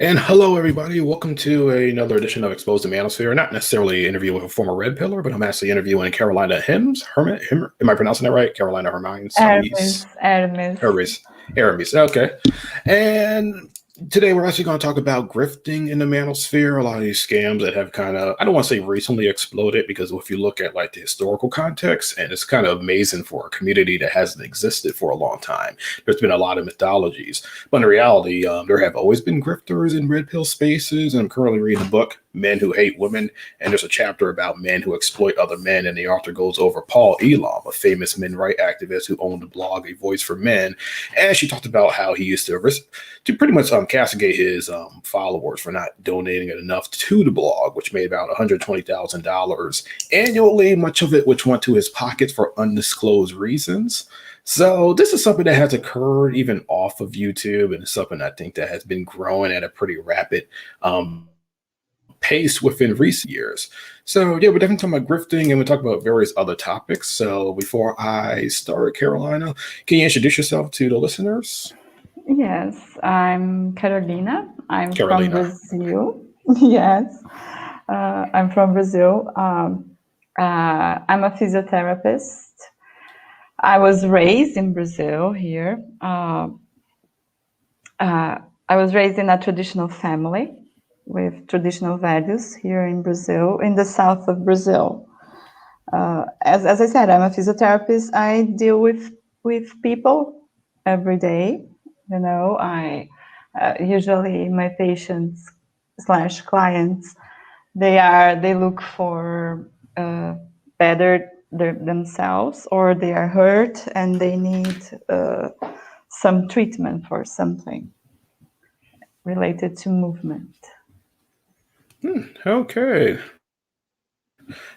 And hello, everybody. Welcome to another edition of Exposed to Manosphere. Not necessarily an interview with a former Red Pillar, but I'm actually interviewing Carolina Am I pronouncing that right? Carolina Hermes. Hermes. Okay. And today we're actually going to talk about grifting in the manosphere. A lot of these scams that have kind of, I don't want to say recently exploded, because if you look at like the historical context, and it's kind of amazing for a community that hasn't existed for a long time. There's been a lot of mythologies, but in reality, there have always been grifters in red pill spaces. And I'm currently reading the book Men Who Hate Women, and there's a chapter about men who exploit other men, and the author goes over Paul Elam, a famous men right activist who owned the blog A Voice for Men, and she talked about how he used to pretty much castigate his followers for not donating enough to the blog, which made about $120,000 annually, much of it which went to his pockets for undisclosed reasons. So this is something that has occurred even off of YouTube, and it's something I think that has been growing at a pretty rapid pace within recent years. So yeah, we're definitely talking about grifting, and we'll talk about various other topics. So before I start, Carolina, can you introduce yourself to the listeners? Yes, I'm Carolina. I'm Carolina. from Brazil. Yes, I'm from Brazil. I'm a physiotherapist. I was raised in Brazil here. I was raised in a traditional family with traditional values here in Brazil, in the south of Brazil. As I said, I'm a physiotherapist. I deal with people every day. You know, I usually my patients / clients, they look for better themselves, or they are hurt and they need some treatment for something related to movement. Okay.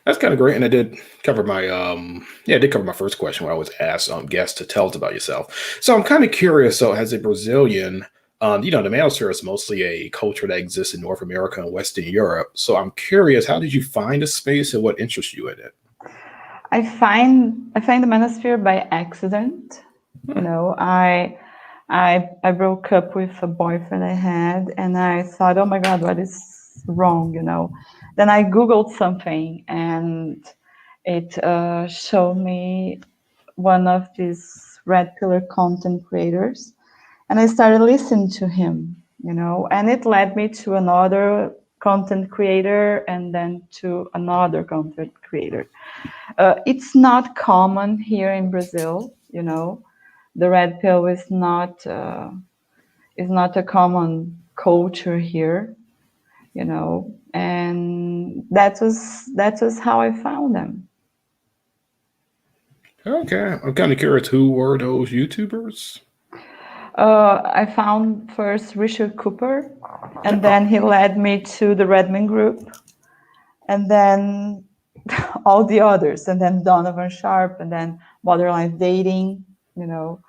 That's kind of great. And I did cover my first question where I was asked guests to tell us about yourself. So I'm kind of curious. So as a Brazilian, the manosphere is mostly a culture that exists in North America and Western Europe. So I'm curious, how did you find a space and what interests you in it? I find the manosphere by accident. You know, I broke up with a boyfriend I had, and I thought, oh my God, what is wrong? You know, then I Googled something, and it showed me one of these red pillar content creators, and I started listening to him. You know, and it led me to another content creator, and then to another content creator. It's not common here in Brazil, you know. The red pill is not a common culture here, you know, and that was how I found them. Okay, I'm kind of curious, who were those YouTubers? I found first Richard Cooper, and then he led me to the Redman group, and then all the others, and then Donovan Sharp, and then Borderline Dating, you know,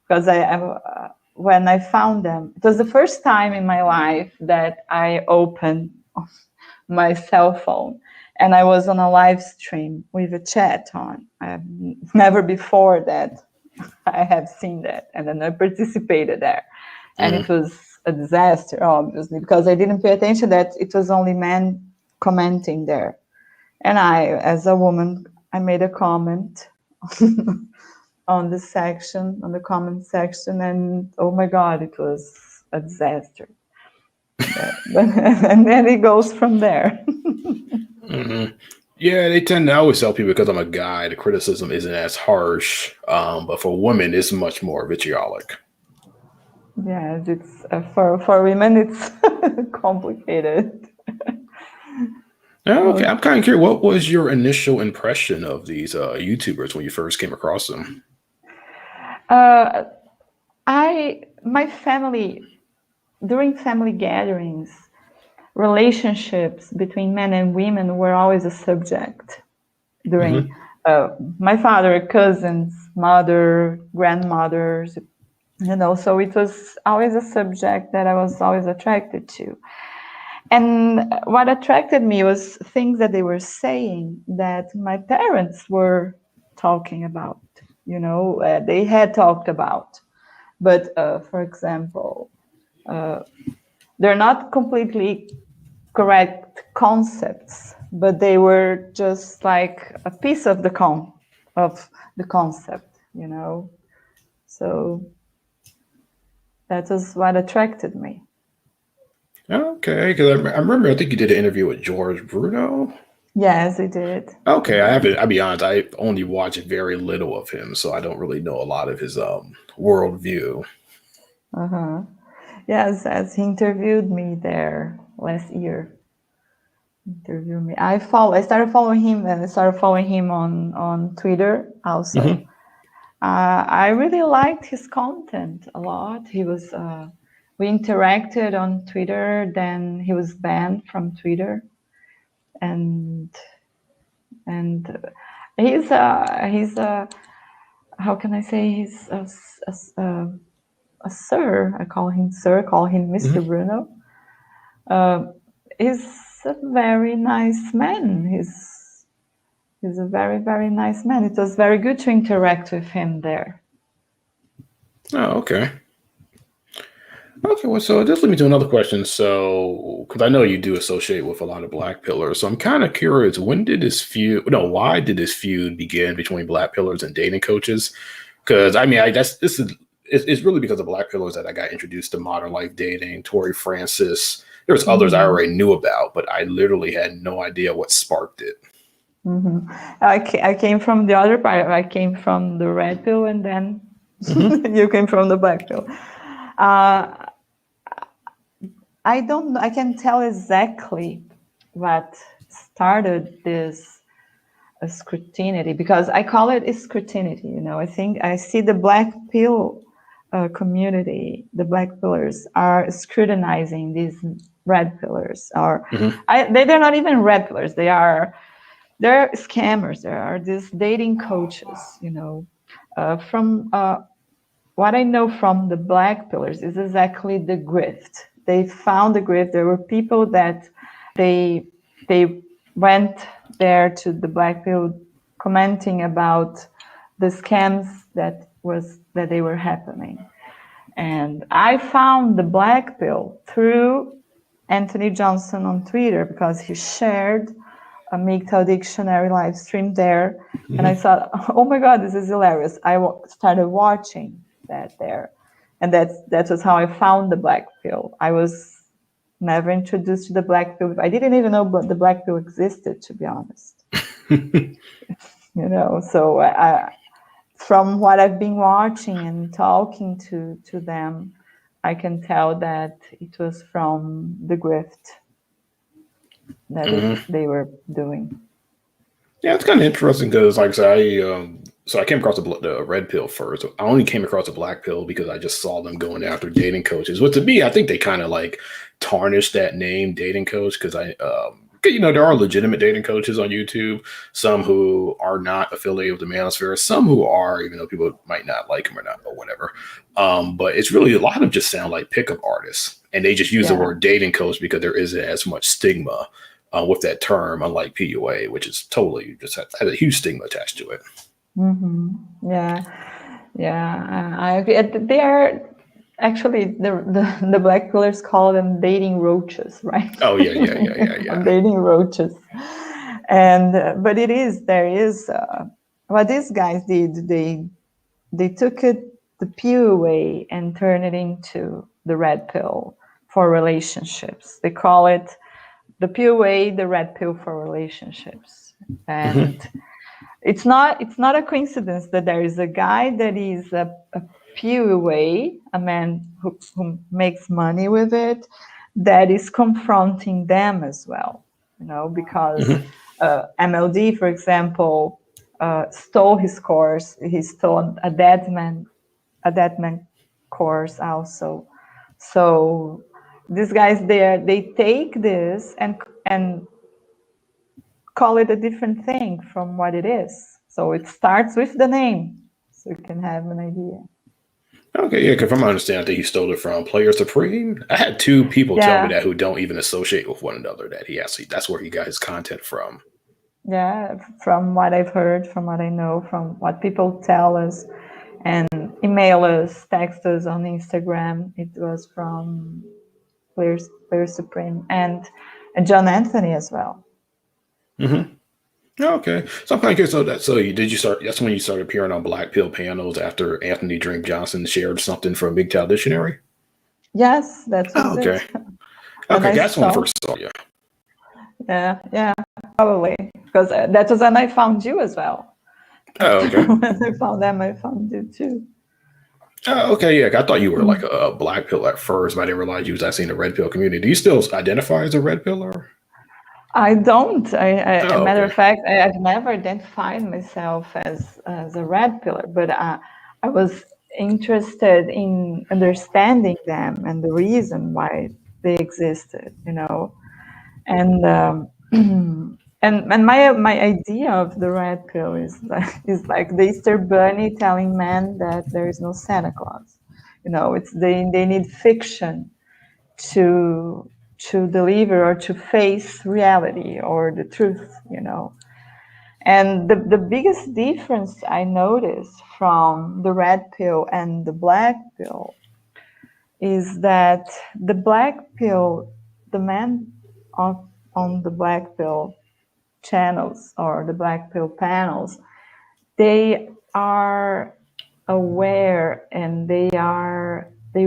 because when I found them, it was the first time in my life that I opened my cell phone and I was on a live stream with a chat on. I have never before that I have seen that, and then I participated there, and it was a disaster, obviously, because I didn't pay attention that it was only men commenting there. And I, as a woman, I made a comment on the comment section, and oh my God, it was a disaster. And then it goes from there. Yeah, they tend to always tell people, because I'm a guy, the criticism isn't as harsh, but for women, it's much more vitriolic. Yes, it's for women, it's complicated. Okay, I'm kind of curious. What was your initial impression of these YouTubers when you first came across them? My family, during family gatherings, relationships between men and women were always a subject. During my father, cousins, mother, grandmothers, you know, so it was always a subject that I was always attracted to. And what attracted me was things that they were saying that my parents were talking about, you know, they had talked about. But for example, the they're not completely correct concepts, but they were just like a piece of the concept, you know. So that was what attracted me. Okay, because I remember I think you did an interview with George Bruno. Yes, I did. Okay, I haven't. I'll be honest. I only watched very little of him, so I don't really know a lot of his worldview. Yes, as he interviewed me there last year. Interviewed me. I started following him, and I started following him on Twitter also. Mm-hmm. I really liked his content a lot. He was. We interacted on Twitter. Then he was banned from Twitter, and he's how can I say, he's a sir. I call him sir. Call him Mr. Mm-hmm. Bruno. He's a very nice man. He's a very, very nice man. It was very good to interact with him there. Oh, okay. Okay, well, so this leads me to another question. So, because I know you do associate with a lot of Black pillars, so I'm kind of curious, when did this feud? No, why did this feud begin between Black pillars and dating coaches? Because I mean, it's really because of Black pillars that I got introduced to modern life dating. Tori Francis. There's others I already knew about, but I literally had no idea what sparked it. Mm-hmm. I came from the other part. I came from the red pill, and then you came from the black pill. I don't know. I can tell exactly what started this scrutiny, because I call it a scrutiny. You know, I think I see the black pill community, the black pillars are scrutinizing these red pillars, or they're not even red pillars. They're scammers. There are these dating coaches. You know, from what I know from the black pillars is exactly the grift. They found the grift. There were people that they went there to the black pill commenting about the scams that they were happening. And I found the black pill through Anthony Johnson on Twitter, because he shared a MGTOW dictionary live stream there. And I thought, oh my God, this is hilarious. I started watching that there. And that was how I found the black pill. I was never introduced to the black pill. I didn't even know the black pill existed, to be honest. You know, so from what I've been watching and talking to them, I can tell that it was from the grift that they were doing. Yeah, it's kind of interesting because, like I said, so I came across the red pill first. I only came across the black pill because I just saw them going after dating coaches. But to me, I think they kind of like tarnished that name, dating coach, because you know, there are legitimate dating coaches on YouTube, some who are not affiliated with the Manosphere, some who are, even though people might not like them or not, or whatever. But it's really, a lot of them just sound like pickup artists, and they just use the word dating coach because there isn't as much stigma with that term, unlike PUA, which is totally just has a huge stigma attached to it. Yeah. I agree. They are actually the black pillars call them dating roaches, right? Oh yeah. Dating roaches, and but there is what these guys did. They took it the PUA and turned it into the red pill for relationships. They call it the PUA, the red pill for relationships. And it's not a coincidence that there is a guy that is a PUA, a man who makes money with it, that is confronting them as well. You know, because MLD, for example, stole his course. He stole a dead man course also. So these guys they take this and call it a different thing from what it is. So it starts with the name, so you can have an idea. Okay, yeah, because from my understanding, I think he stole it from Player Supreme. I had two people tell me that who don't even associate with one another, that that's where he got his content from. Yeah, from what I've heard, from what I know, from what people tell us and email us, text us on Instagram, it was from Player Supreme, and John Anthony as well. Mm-hmm. Okay, so I'm kind of curious. Did you start? That's when you started appearing on Black Pill panels after Anthony Drink Johnson shared something from MGTOW Dictionary. Yes, that was Okay. it. Okay, I that's when I first saw you. Yeah, probably, because that was when I found you as well. Oh, okay. When I found them, I found you too. Oh, okay, yeah. I thought you were like a Black Pill at first, but I didn't realize you was actually in the Red Pill community. Do you still identify as a Red Pillar? I don't. A Oh, matter okay. of fact, I've never identified myself as a red pillar, but I was interested in understanding them and the reason why they existed, And and my idea of the red pill is like the Easter Bunny telling men that there is no Santa Claus. It's they need fiction to deliver or to face reality or the truth. And the biggest difference I noticed from the red pill and the black pill is that the black pill, the men on the black pill channels or the black pill panels, they are aware and they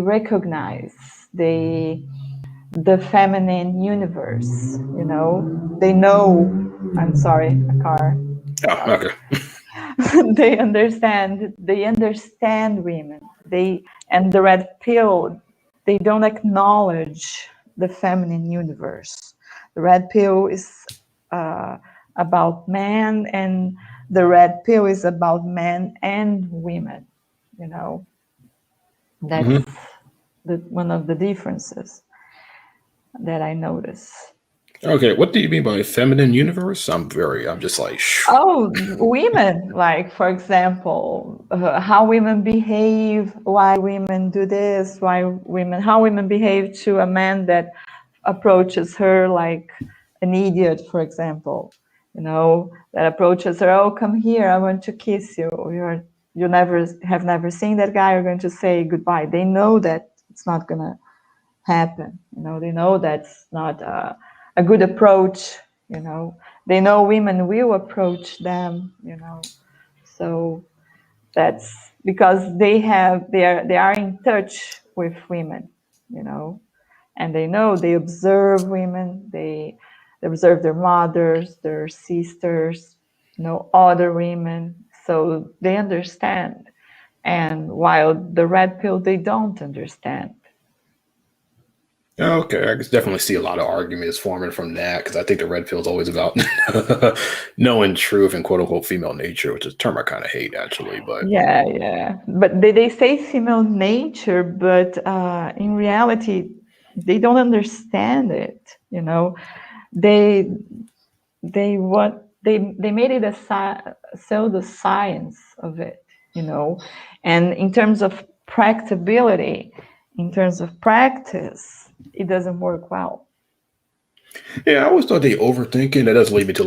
recognize the feminine universe. They know. I'm sorry, a car. Oh, okay. They understand women. And the red pill, they don't acknowledge the feminine universe. The red pill is about men, and the red pill is about men and women. That's one of the differences that I notice. Okay, what do you mean by feminine universe? I'm just like, Oh, women, like, for example, how women behave, why women do this, how women behave to a man that approaches her like an idiot, for example, that approaches her, oh, come here, I want to kiss you. You never seen that guy, you're going to say goodbye. They know that it's not going to happen. They know that's not a good approach. They know women will approach them. So that's because they are in touch with women. And they observe women. They observe their mothers, their sisters, other women. So they understand. And while the red pill, they don't understand. okay, I can definitely see a lot of arguments forming from that because I think the red pill is always about knowing truth and quote unquote female nature, which is a term I kind of hate actually. But yeah. But they say female nature, but in reality, they don't understand it. They made it a pseudoscience of it. And in terms of practicability, in terms of practice, it doesn't work well. yeah, I always thought they overthinking. That does lead me to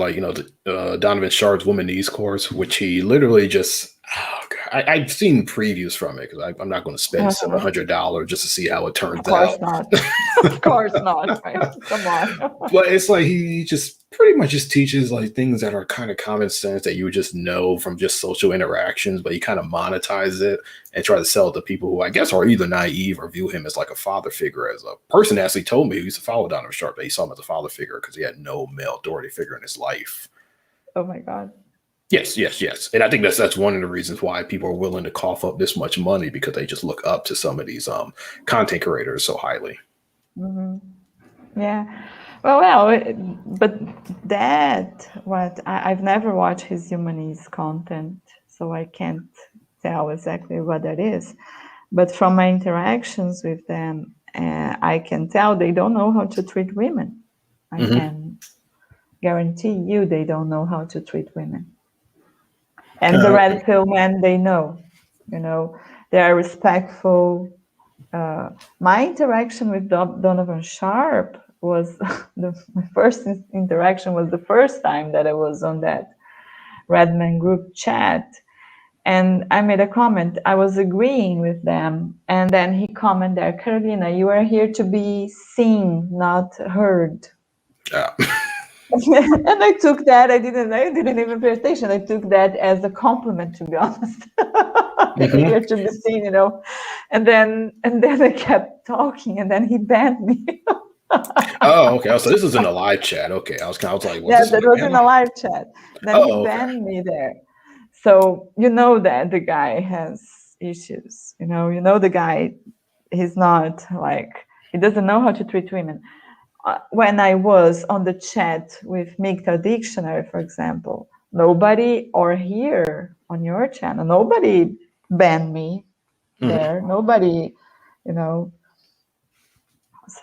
the Donovan Sharp's Womanese course, which he literally just. Oh God, I've seen previews from it because I'm not going to spend $700 just to see how it turns out. Of course not. Of course not. Right? Come on. But it's like he just pretty much just teaches like things that are kind of common sense that you would just know from just social interactions, but he kind of monetizes it and try to sell it to people who I guess are either naive or view him as like a father figure. As a person actually told me he used to follow Donovan Sharp, but he saw him as a father figure because he had no male authority figure in his life. Oh my God. Yes. And I think that's one of the reasons why people are willing to cough up this much money because they just look up to some of these content creators so highly. Mm-hmm. Yeah. Well, but I've never watched his Humanese content, so I can't tell exactly what that is. But from my interactions with them, I can tell they don't know how to treat women. I can guarantee you they don't know how to treat women. And the red pill men, they know, they are respectful. My interaction with Donovan Sharp was my first interaction was the first time that I was on that Redman group chat. And I made a comment. I was agreeing with them. And then he commented there, Carolina, you are here to be seen, not heard. Yeah. And I took that. I didn't even pay attention. I took that as a compliment, to be honest. Mhm. Here to be seen, you know. And then I kept talking, and then he banned me. Oh, okay. So this is in a live chat. Okay. I was like, was Yeah, this on that the was in panel? a live chat. Then he Oh, okay. banned me there. So you know that the guy has issues. You know the guy. He's not like, he doesn't know how to treat women. When I was on the chat with MGTOW Dictionary, for example, nobody, or here on your channel, nobody banned me there. Nobody, you know.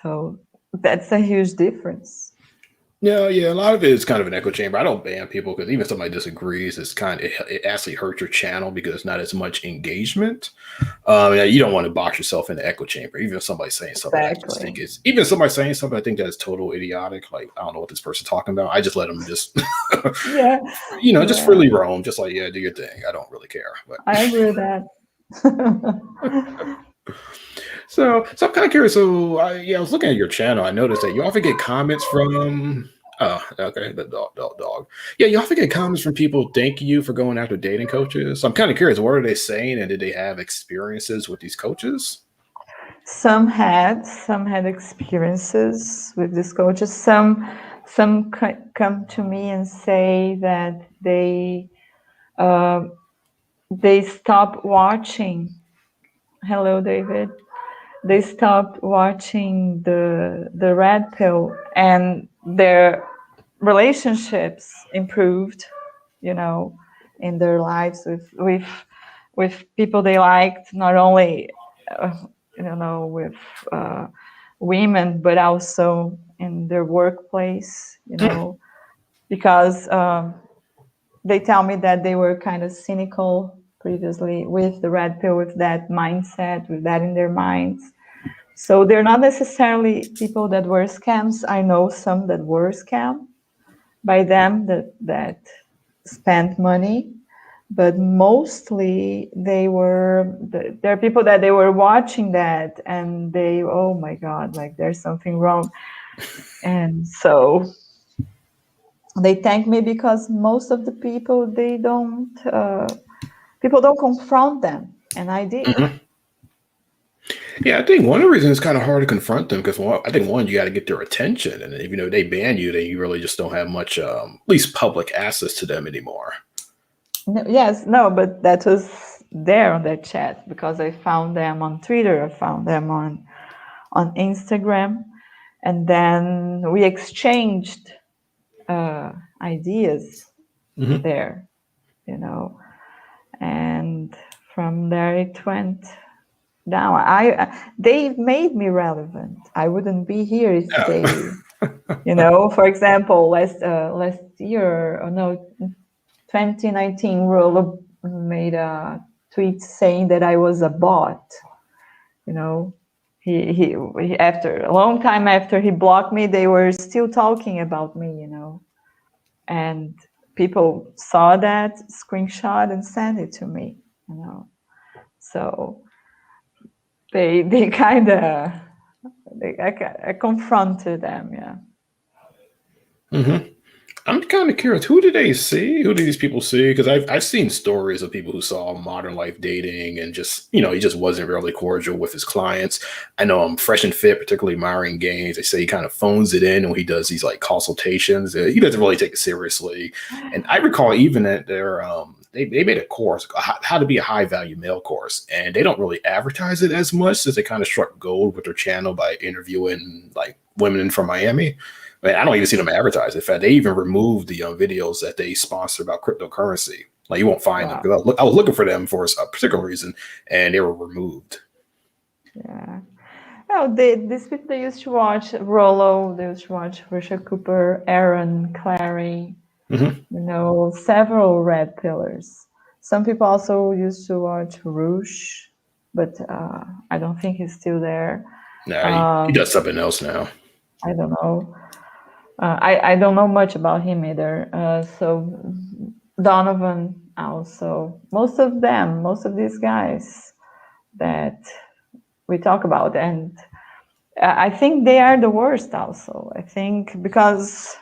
So that's a huge difference. Yeah, a lot of it is kind of an echo chamber. I don't ban people because even if somebody disagrees, it actually hurts your channel because it's not as much engagement. Yeah, you don't want to box yourself in the echo chamber. Even if somebody's saying something, I just think Exactly. even if somebody's saying something, I think that's total idiotic. Like, I don't know what this person's talking about. I just let them just, Yeah. just Yeah. freely roam. Just like, yeah, do your thing. I don't really care. But I agree with that. so I'm kind of curious. So I was looking at your channel. I noticed that you often get comments from. Oh, okay, the dog. Yeah, you often get comments from people thanking you for going after dating coaches. So I'm kind of curious. What are they saying, and did they have experiences with these coaches? Some had experiences with these coaches. Some come to me and say that they stopped watching. Hello, David. They stopped watching the red pill, and their relationships improved, you know, in their lives with people they liked, not only with women, but also in their workplace, because they tell me that they were kind of cynical previously with the red pill, with that mindset, with that in their minds. So they're not necessarily people that were scams. I know some that were scammed by them that spent money, but mostly there are people that they were watching that and they, oh my God, like there's something wrong. And so they thank me because most of the people, people don't confront them, and I did. Mm-hmm. Yeah, I think one of the reasons it's kind of hard to confront them because I think you got to get their attention, and if they ban you, then you really just don't have much, at least public access to them anymore. No, but that was there on that chat because I found them on Twitter, I found them on Instagram, and then we exchanged ideas there, and from there it went down. They made me relevant. I wouldn't be here if they, for example, last year, 2019, Rolo made a tweet saying that I was a bot. He after a long time after he blocked me, they were still talking about me, and people saw that screenshot and sent it to me, So they kind of, I confronted them, yeah. Mm-hmm. I'm kind of curious. Who do they see? Who do these people see? Because I've seen stories of people who saw modern life dating and just he just wasn't really cordial with his clients. I know Fresh and Fit, particularly Myron Gaines. They say he kind of phones it in when he does these like consultations. He doesn't really take it seriously. And I recall even that they made a course, how to be a high value male course, and they don't really advertise it as much as they kind of struck gold with their channel by interviewing like women from Miami. I don't even see them advertise. In fact, they even removed the videos that they sponsor about cryptocurrency. Like you won't find them because I was looking for them for a particular reason, and they were removed. Yeah. Oh, these people, they used to watch Rollo. They used to watch Richard Cooper, Aaron, Clary. Several red pillars. Some people also used to watch Roosh, but I don't think he's still there. No, he does something else now. I don't know. I don't know much about him either. So Donovan also. Most of these guys that we talk about, and I think they are the worst also. I think because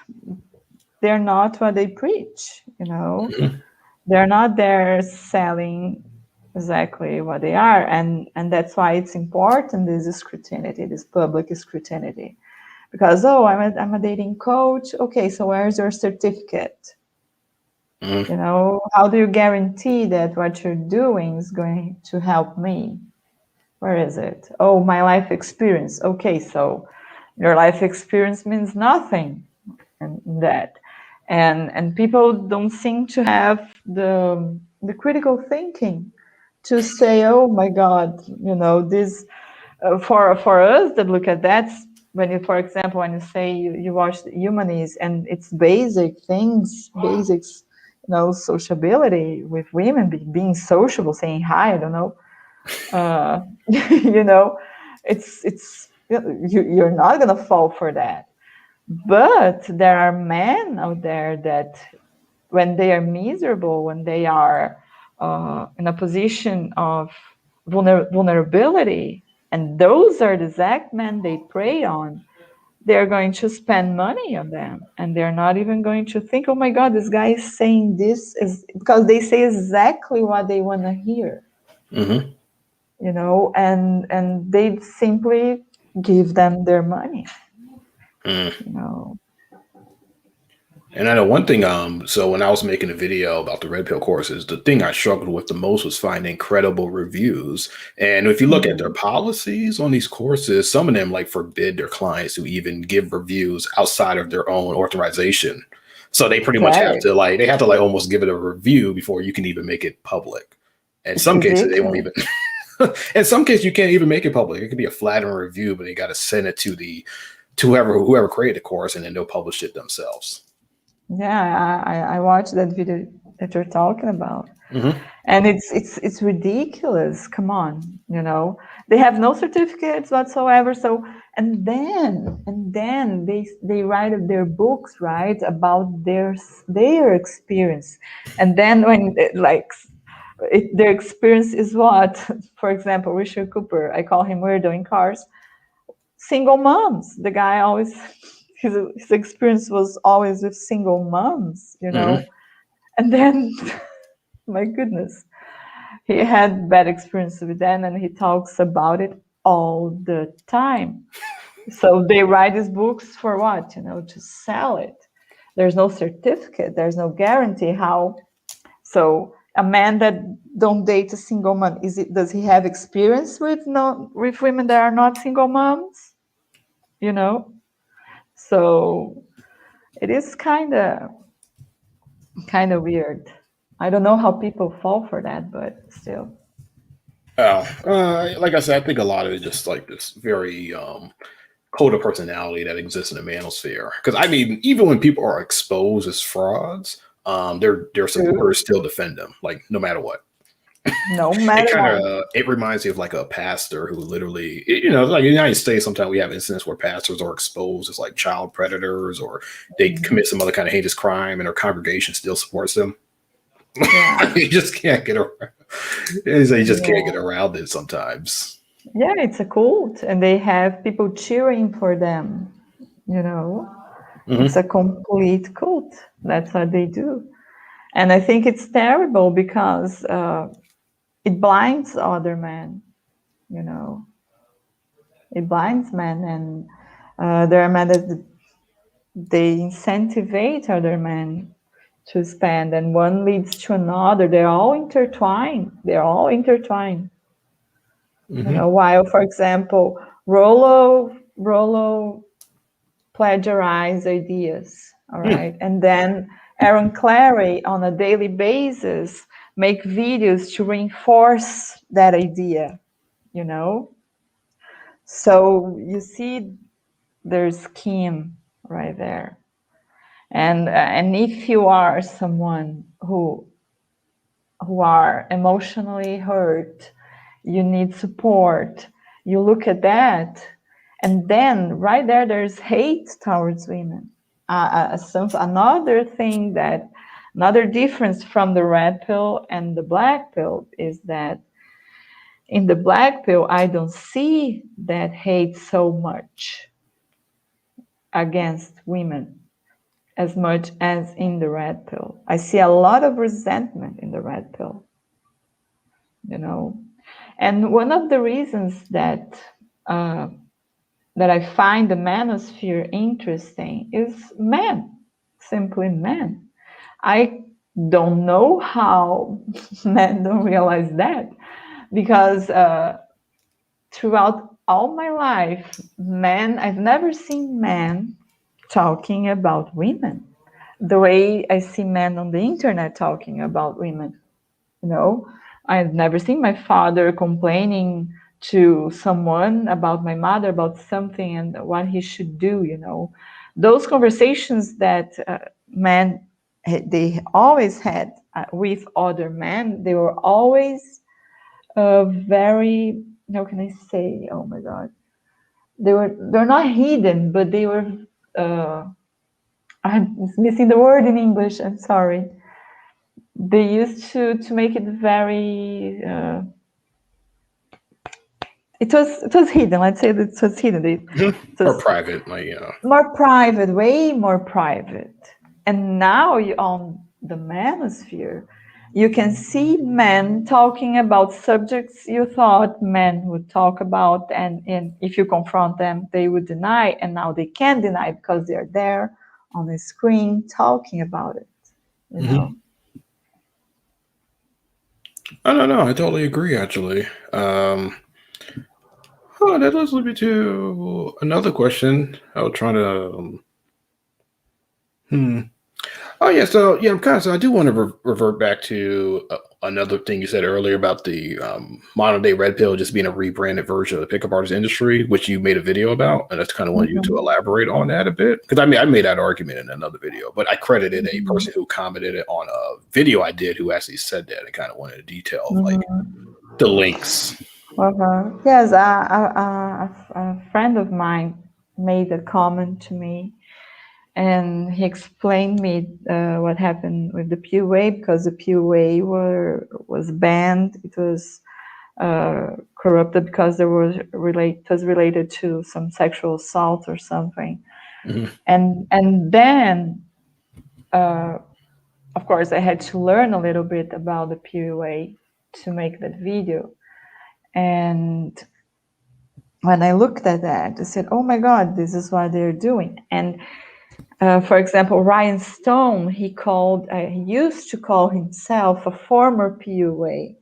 they're not what they preach, you know. Mhm. They're not there selling exactly what they are, and that's why it's important, this scrutiny, this public scrutiny. Because, oh, I'm a dating coach. Okay, so where's your certificate? Mhm. You know, how do you guarantee that what you're doing is going to help me? Where is it? Oh, my life experience. Okay, so your life experience means nothing in that. And people don't seem to have the critical thinking to say, oh my God, you know, this for us that look at that, when you, for example, when you say you watch the Humanities and it's basic things, basics, you know, sociability with women, being sociable, saying hi, I don't know, you know, it's you're not gonna fall for that. But there are men out there that when they are miserable, when they are in a position of vulnerability, and those are the exact men they prey on, they're going to spend money on them. And they're not even going to think, oh my God, this guy is saying this, is because they say exactly what they want to hear, Mhm. you know, and they simply give them their money, Mm. you know. And I know one thing, so when I was making a video about the red pill courses, the thing I struggled with the most was finding credible reviews. And if you look at their Mhm. policies on these courses, some of them like forbid their clients to even give reviews outside of their own authorization. So they pretty much have Okay, to like they have to like almost give it a review before you can even make it public. In it's some cases, they won't ridiculous. even. In some cases, you can't even make it public. It could be a flattering review, but they got to send it to the to whoever created the course, and then they'll publish it themselves. Yeah, I watched that video that you're talking about, Hmm. and it's ridiculous. Come on, you know, they have no certificates whatsoever. So and then they write their books, right, about their experience, and then when like their experience is what, for example, Richard Cooper, I call him weirdo in cars, single moms. The guy always his experience was always with single moms, you Hmm. know. And then, my goodness, he had bad experience with them, and he talks about it all the time. So they write these books for what? You know, to sell it. There's no certificate. There's no guarantee how. So a man that don't date a single mom, does he have experience with women that are not single moms? You know. So it is kind of weird. I don't know how people fall for that, but still. Oh, like I said, I think a lot of it just like this very code of personality that exists in the manosphere. Because I mean, even when people are exposed as frauds, their True. supporters still defend them, like no matter what. No It matter kind what. of it reminds me of like a pastor who literally, you know, like in the United States, sometimes we have incidents where pastors are exposed as like child predators or they Mhm. commit some other kind of heinous crime, and their congregation still supports them. Yeah. You just can't get around. You just can't get Yeah. around it sometimes. Yeah, it's a cult, and they have people cheering for them. You know, it's Hmm. a complete cult. That's what they do. And I think it's terrible because it blinds other men, you know, it blinds men. And there are men that they incentivize other men to spend, and one leads to another. They're all intertwined. They're all intertwined. You Hmm. know, while, for example, Rollo plagiarize ideas, all right, and then Aaron Clary on a daily basis make videos to reinforce that idea. You know, so you see, there's scheme right there. And if you are someone who are emotionally hurt, you need support, you look at that, and then right there's hate towards women. Another thing that Another difference from the red pill and the black pill is that in the black pill, I don't see that hate so much against women as much as in the red pill. I see a lot of resentment in the red pill, you know. And one of the reasons that that I find the manosphere interesting is men, simply men. I don't know how men don't realize that, because throughout all my life, I've never seen men talking about women the way I see men on the internet talking about women. You know, I've never seen my father complaining to someone about my mother about something and what he should do. You know, those conversations that men they always had with other men, they were always very, how can I say? Oh my God, they're not hidden, but they were. I'm missing the word in English. I'm sorry. They used to make it very. It was hidden. Let's say that it was hidden. It Or was private, like, you know. more private, way more private. And now on the manosphere, you can see men talking about subjects you thought men would talk about, and if you confront them, they would deny, and now they can't deny because they're there on the screen talking about it, you know. I don't know. I totally agree, actually. That does lead me to another question. I was trying to. Oh yeah, so yeah, I'm kind of. So I do want to revert back to another thing you said earlier about the modern day red pill just being a rebranded version of the pickup artist industry, which you made a video about, and that's kind of want you to elaborate on that a bit, because I made that argument in another video, but I credited a person who commented it on a video I did who actually said that and kind of wanted a detail of like the links. Yes, a friend of mine made a comment to me, and he explained me what happened with the PUA, because the PUA was banned. It was corrupted because it was related to some sexual assault or something. And then, of course, I had to learn a little bit about the PUA to make that video. And when I looked at that, I said, oh my God, this is what they're doing. And for example, Ryan Stone, he used to call himself a former PUA.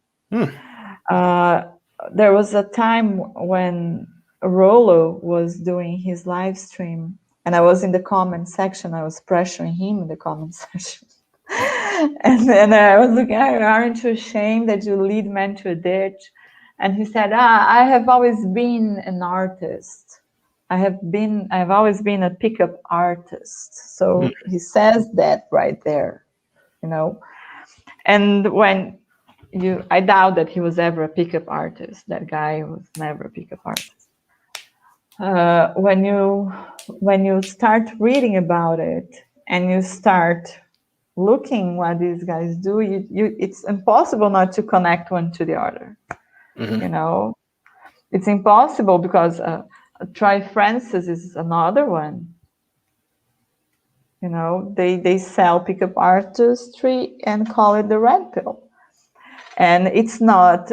There was a time when Rolo was doing his live stream, and I was in the comment section. I was pressuring him in the comment section. And then I was looking at her, aren't you ashamed that you lead men to a ditch? And he said, I have always been an artist. I've always been a pickup artist. So he says that right there, you know. And I doubt that he was ever a pickup artist. That guy was never a pickup artist. When you start reading about it and you start looking what these guys do, it's impossible not to connect one to the other. You know, it's impossible because Troy Francis is another one. You know, they sell pickup artistry and call it the red pill, and it's not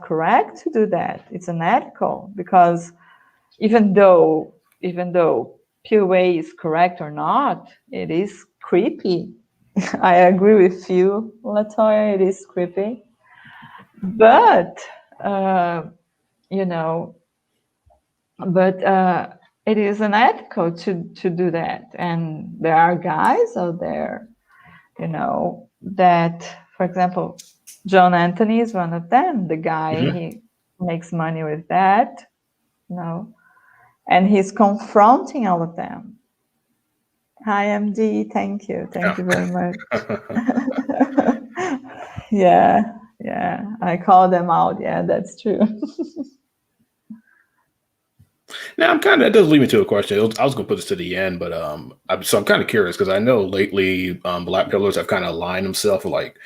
correct to do that. It's unethical, because even though PUA is correct or not, it is creepy. I agree with you, Latoya. It is creepy, but you know, it is unethical to do that. And there are guys out there, you know, that, for example, John Anthony is one of them. The guy, he makes money with that, you know, and he's confronting all of them. Hi, MD. Thank you very much. Yeah, I call them out. Yeah, that's true. Now I'm kind of that does lead me to a question. I was going to put this to the end, but I'm kind of curious because I know lately black pillars have kind of aligned themselves with like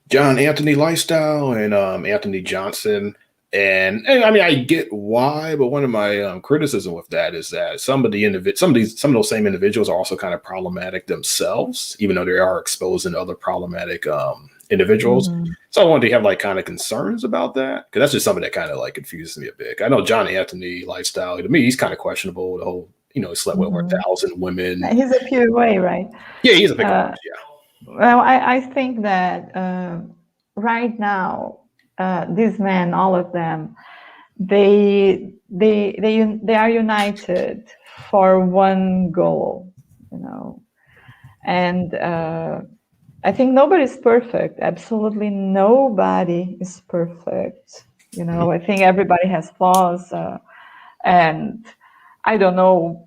John Anthony lifestyle and Anthony Johnson. And I mean, I get why, but one of my criticism with that is that some of those same individuals are also kind of problematic themselves, even though they are exposing other problematic individuals. Mm-hmm. So I wanted to have like kind of concerns about that because that's just something that kind of like confuses me a bit. I know John Anthony lifestyle to me, he's kind of questionable. The whole, he slept with over Mm-hmm. 1,000 women. He's a PUA, right? Yeah, he's a pickup artist. Yeah. Well, I think that right now, these men, all of them, they are united for one goal, and I think nobody's perfect. Absolutely nobody is perfect. I think everybody has flaws, and I don't know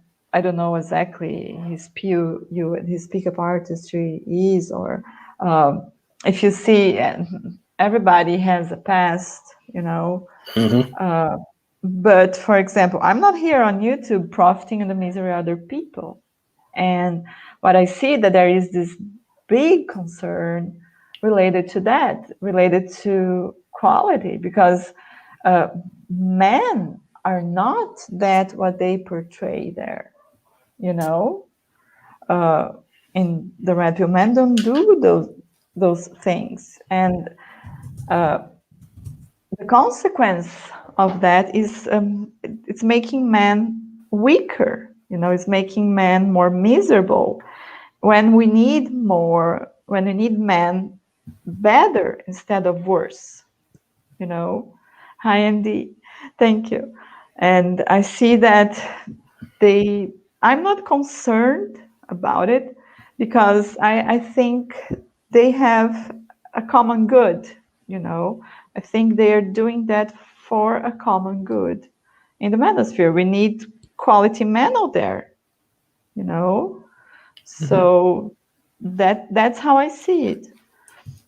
exactly his pickup artistry is, or if you see, everybody has a past, Mm-hmm. but for example, I'm not here on YouTube profiting in the misery of other people. And what I see that there is this big concern related to that, related to quality, because men are not that what they portray there, in the red pill. Men don't do those things, and the consequence of that is it's making men weaker. It's making men more miserable when we need men better instead of worse. Hi, Andy. Thank you. And I see that I'm not concerned about it because I think they have a common good. I think they are doing that for a common good. In the Manosphere, we need quality men out there, So that's how I see it.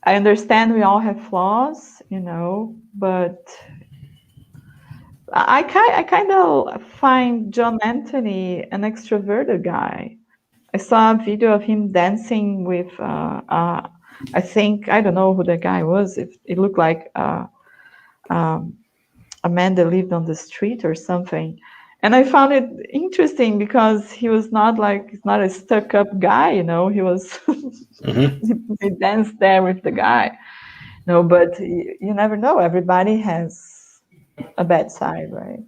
I understand we all have flaws, but I kind of find John Anthony an extroverted guy. I saw a video of him dancing with, I think, I don't know who the guy was. It looked like a man that lived on the street or something. And I found it interesting because he was not a stuck-up guy, He was, Mm-hmm. he danced there with the guy. But you never know. Everybody has a bad side, right?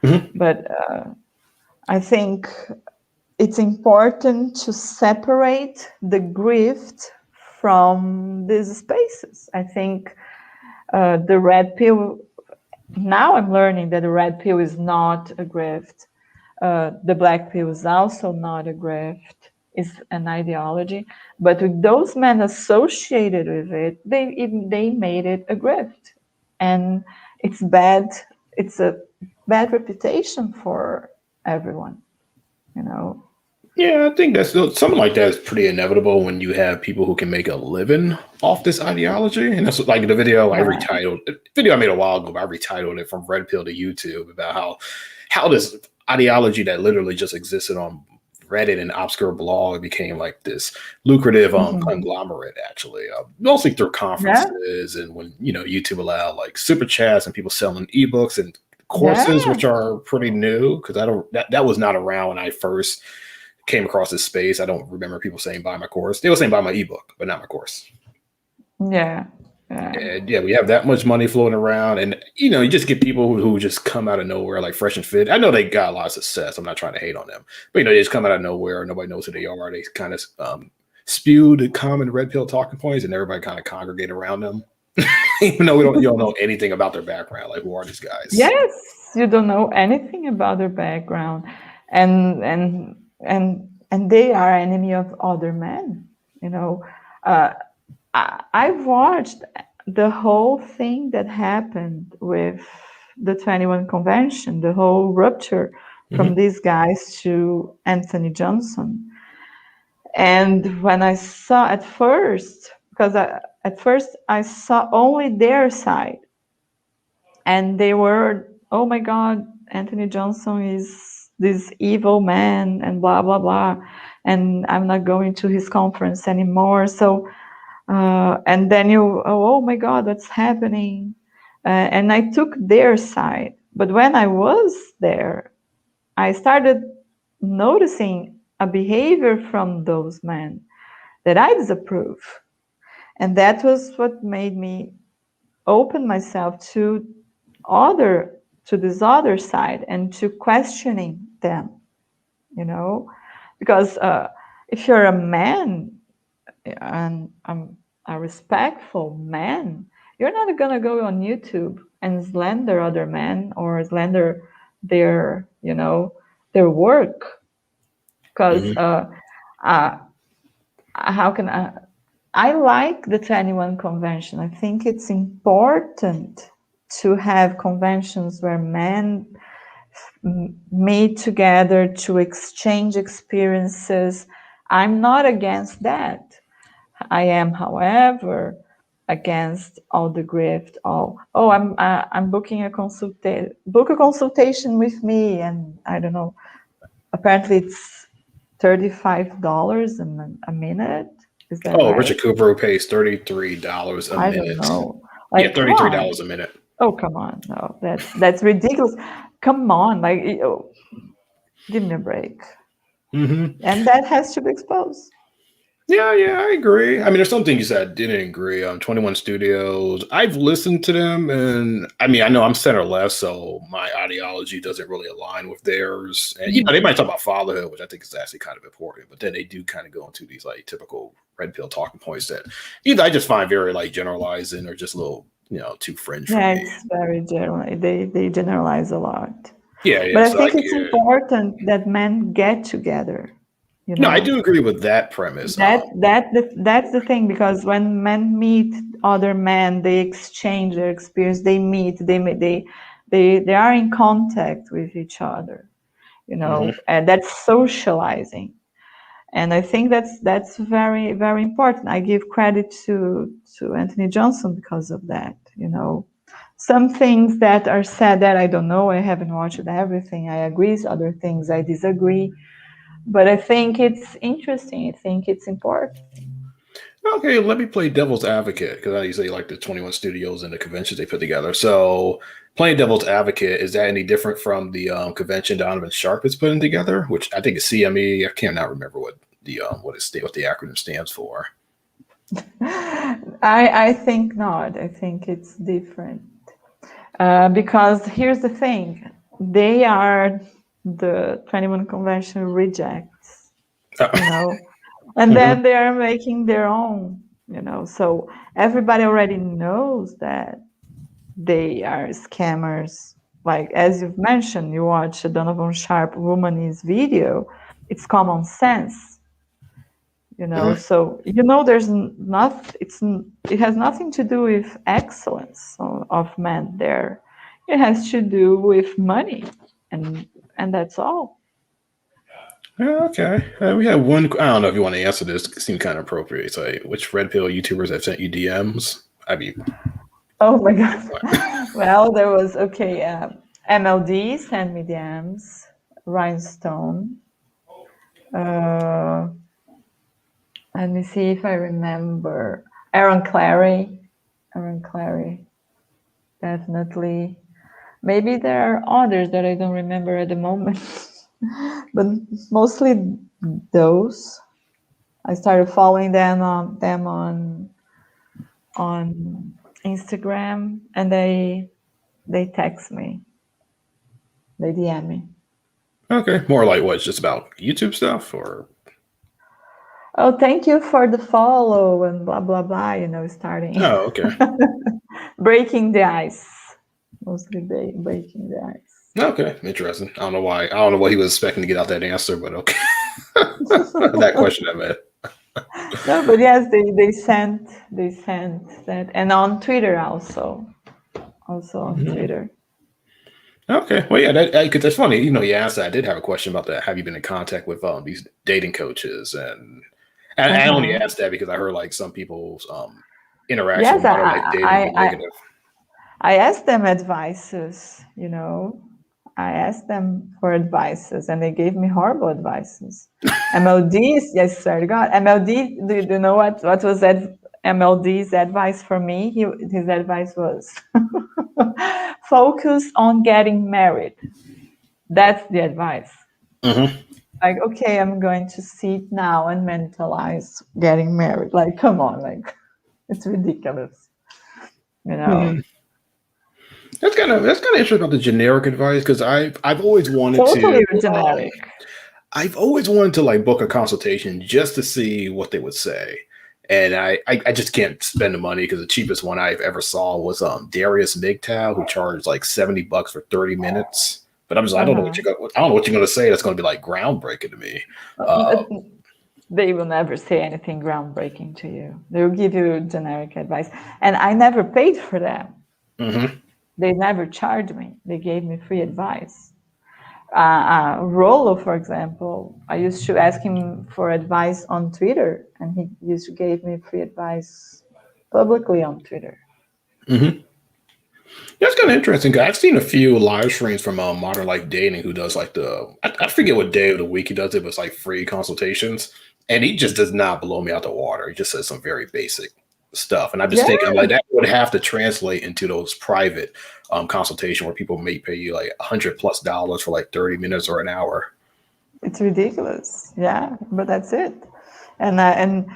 Mm-hmm. But I think it's important to separate the grift from these spaces. I think the red pill, now I'm learning that the red pill is not a grift. The black pill is also not a grift. It's an ideology. But with those men associated with it, they made it a grift. And it's bad. It's a bad reputation for everyone, Yeah, I think that's something like that is pretty inevitable when you have people who can make a living off this ideology. And that's like the video I Right. retitled, the video I made a while ago, but I retitled it from Red Pill to YouTube about how this ideology that literally just existed on Reddit and obscure blog became like this lucrative conglomerate, actually, mostly through conferences and when YouTube allowed like super chats and people selling ebooks and courses, which are pretty new because that was not around when I first came across this space. I don't remember people saying buy my course. They were saying buy my ebook, but not my course. Yeah. And yeah, we have that much money floating around, and you just get people who just come out of nowhere, like fresh and fit. I know they got a lot of success. I'm not trying to hate on them, but they just come out of nowhere. Nobody knows who they are. They kind of spew the common red pill talking points, and everybody kind of congregate around them, even though you don't know anything about their background. Like, who are these guys? Yes, you don't know anything about their background, and they are enemy of other men. I've watched the whole thing that happened with the 21 convention, the whole rupture from these guys to Anthony Johnson. And when I saw at first I saw only their side, and they were, oh my God, Anthony Johnson is this evil man and blah blah blah, and I'm not going to his conference anymore. So and then oh my God, what's happening? And I took their side. But when I was there, I started noticing a behavior from those men that I disapprove. And that was what made me open myself to this other side and to questioning them, because if you're a man and a respectful man, you're not gonna go on YouTube and slander other men or slander their their work, because how can I like the 21 convention. I think it's important to have conventions where men meet together to exchange experiences. I'm not against that. I am, however, against all the grift. I'm booking book a consultation with me, and I don't know. Apparently, it's $35 a minute. Is that right? Richard Cooper pays $33 a minute. I don't know. Like, yeah, $33 a minute. Oh, come on. No, that's ridiculous. Come on. Like, give me a break. Mm-hmm. And that has to be exposed. Yeah, I agree. I mean, there's some things I didn't agree on. 21 Studios, I've listened to them, and I mean, I know I'm center left, so my ideology doesn't really align with theirs. And they might talk about fatherhood, which I think is actually kind of important, but then they do kind of go into these like typical red pill talking points that either I just find very like generalizing or just a little, too fringe for me. It's very general. They generalize a lot. Yeah. But I think it's important that men get together. No, I do agree with that premise. That's the thing, because when men meet other men, they exchange their experience. They meet. They are in contact with each other. And that's socializing. And I think that's very, very important. I give credit to Anthony Johnson because of that. Some things that are said that I don't know. I haven't watched everything. I agree. Other things I disagree. But I think it's interesting. I think it's important. Okay, let me play devil's advocate, because I usually like the 21 Studios and the conventions they put together. So playing devil's advocate, is that any different from the convention Donovan Sharp is putting together, which I think is CME? I can't now remember what the acronym stands for. I think not. I think it's different. Because here's the thing. They are the 21 convention rejects, and then they are making their own, so everybody already knows that they are scammers. Like, as you've mentioned, you watch a Donovan Sharp Woman's video, it's common sense, so there's it has nothing to do with excellence of men there. It has to do with money, and that's all. Okay. We have one. I don't know if you want to answer this. It seemed kind of appropriate. So, which red pill YouTubers have sent you DMs? Oh my God. Well, there was MLD sent me DMs. Rhinestone. Let me see if I remember. Aaron Clary, definitely. Maybe there are others that I don't remember at the moment. But mostly those. I started following them on Instagram, and they text me. They DM me. Okay, more like what? Just about YouTube stuff, or? Oh, thank you for the follow and blah blah blah. Starting. Oh, okay. Breaking the ice. Mostly breaking the ice. Okay, interesting. I don't know why. I don't know what he was expecting to get out that answer, but okay. That question I meant. No, but yes, they sent that, and on Twitter also on Twitter. Okay, well, yeah, because that's funny. You asked that. I did have a question about that. Have you been in contact with these dating coaches? And I only asked that because I heard like some people's interaction with dating negative. I asked them advices, I asked them for advices, and they gave me horrible advices. MLDs, yes, sir to God. MLD, do you know what was that MLD's advice for me? His advice was focus on getting married. That's the advice. Mm-hmm. Like, okay, I'm going to sit now and mentalize getting married. Like, come on, like, it's ridiculous, you know. Mm-hmm. That's kind of interesting about the generic advice, because I've always wanted Totally to generic. like book a consultation just to see what they would say. And I just can't spend the money, because the cheapest one I've ever saw was Darius MGTOW, who charged like $70 for 30 minutes. But I don't know what you're gonna say that's gonna be like groundbreaking to me. They will never say anything groundbreaking to you. They will give you generic advice. And I never paid for them. Mm-hmm. They never charged me. They gave me free advice. Rolo, for example, I used to ask him for advice on Twitter, and he used to give me free advice publicly on Twitter. Mm-hmm. That's kind of interesting, 'cause I've seen a few live streams from Modern Life Dating, who does like I forget what day of the week he does it, but it's like free consultations, and he just does not blow me out the water. He just says some very basic stuff, and I'm just thinking, I'm like, that would have to translate into those private consultation where people may pay you like $100+ for like 30 minutes or an hour. It's ridiculous, yeah, but that's it. And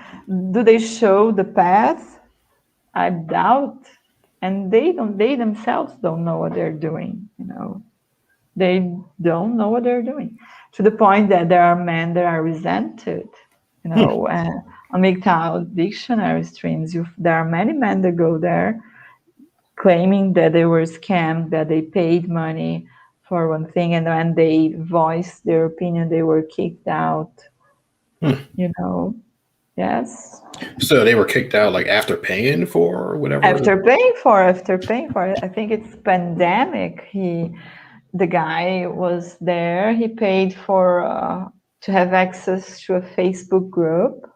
do they show the path? I doubt. And they themselves don't know what they're doing, you know. They don't know what they're doing, to the point that there are men that are resented, you know. On MGTOW dictionary streams, there are many men that go there claiming that they were scammed, that they paid money for one thing, and when they voiced their opinion, they were kicked out, you know. Yes. So they were kicked out like after paying for whatever. After paying for it. I think it's pandemic. The guy was there. He paid for to have access to a Facebook group,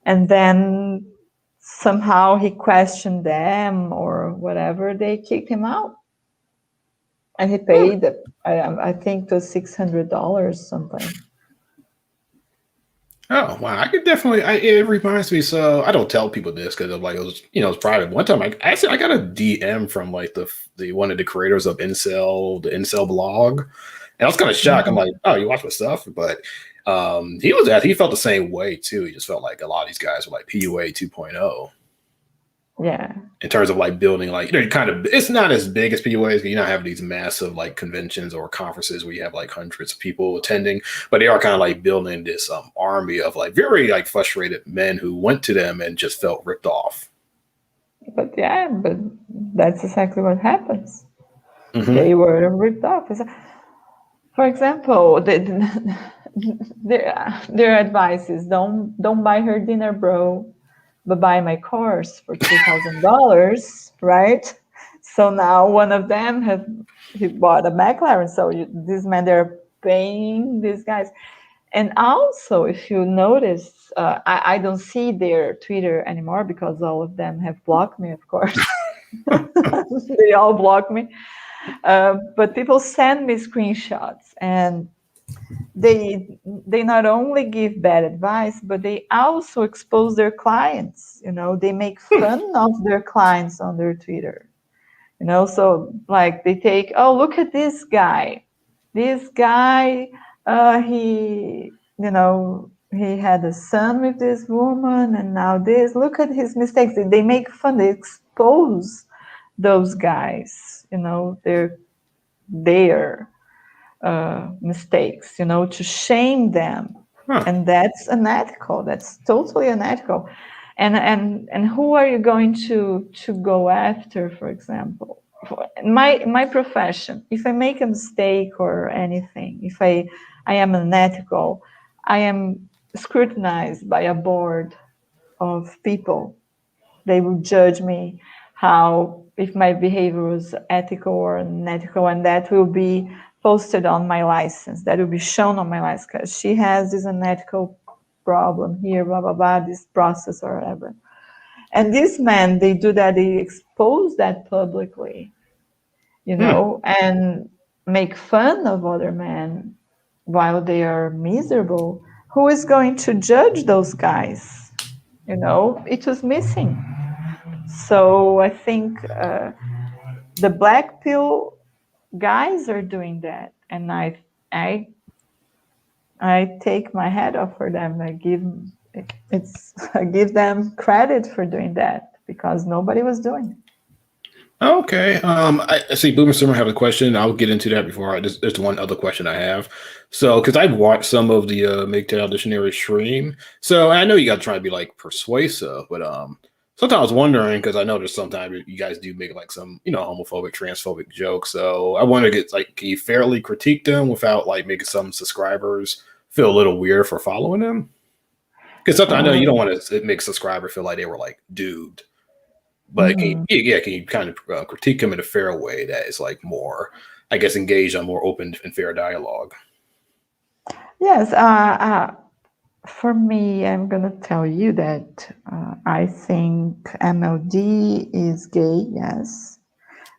and then somehow he questioned them or whatever. They kicked him out, and he paid. I think it was $600 something. Oh wow! I could definitely. It reminds me. So I don't tell people this because like it was, it's private. One time, I got a DM from like the one of the creators of the Incel blog, and I was kind of shocked. I'm like, oh, you watch my stuff, but he felt the same way too. He just felt like a lot of these guys were like PUA 2.0. Yeah. In terms of like building, like, it's not as big as PUAs, but you're not having these massive like conventions or conferences where you have like hundreds of people attending, but they are kind of like building this army of like very like frustrated men who went to them and just felt ripped off. But that's exactly what happens. Mm-hmm. They were ripped off. For example, their advice is don't buy her dinner, bro, but buy my course for $2,000, right? So now one of them he bought a McLaren. So these men, they're paying these guys. And also, if you notice, I don't see their Twitter anymore because all of them have blocked me, of course. They all block me. But people send me screenshots, and they not only give bad advice, but they also expose their clients. They make fun of their clients on their Twitter. So like they take, oh, look at this guy. This guy, he had a son with this woman, and now this. Look at his mistakes. They make fun. They expose those guys. Their mistakes, to shame them. And that's unethical. That's totally unethical. And who are you going to go after, for example? My profession, if I make a mistake or anything, if I am unethical, I am scrutinized by a board of people. They will judge me if my behavior was ethical or unethical, and that will be posted on my license. That will be shown on my license, because she has this unethical problem here, blah, blah, blah, this process or whatever. And these men, they do that, they expose that publicly, and make fun of other men while they are miserable, who is going to judge those guys? You know, it was missing. So I think the black pill guys are doing that, and I take my hat off for them. I give them credit for doing that because nobody was doing it. Okay. I see Boomer Summer have a question. I'll get into that before there's one other question I have. So, because I've watched some of the MGTOW dictionary stream, so I know you got to try to be like persuasive, but sometimes I was wondering because I know there's sometimes you guys do make like some homophobic, transphobic jokes. So I want to get like, can you fairly critique them without like making some subscribers feel a little weird for following them? Because sometimes I know you don't want to make subscribers feel like they were like duped. But can you kind of critique him in a fair way that is like more, I guess, engaged on more open and fair dialogue? Yes. For me, I'm going to tell you that I think MLD is gay, yes.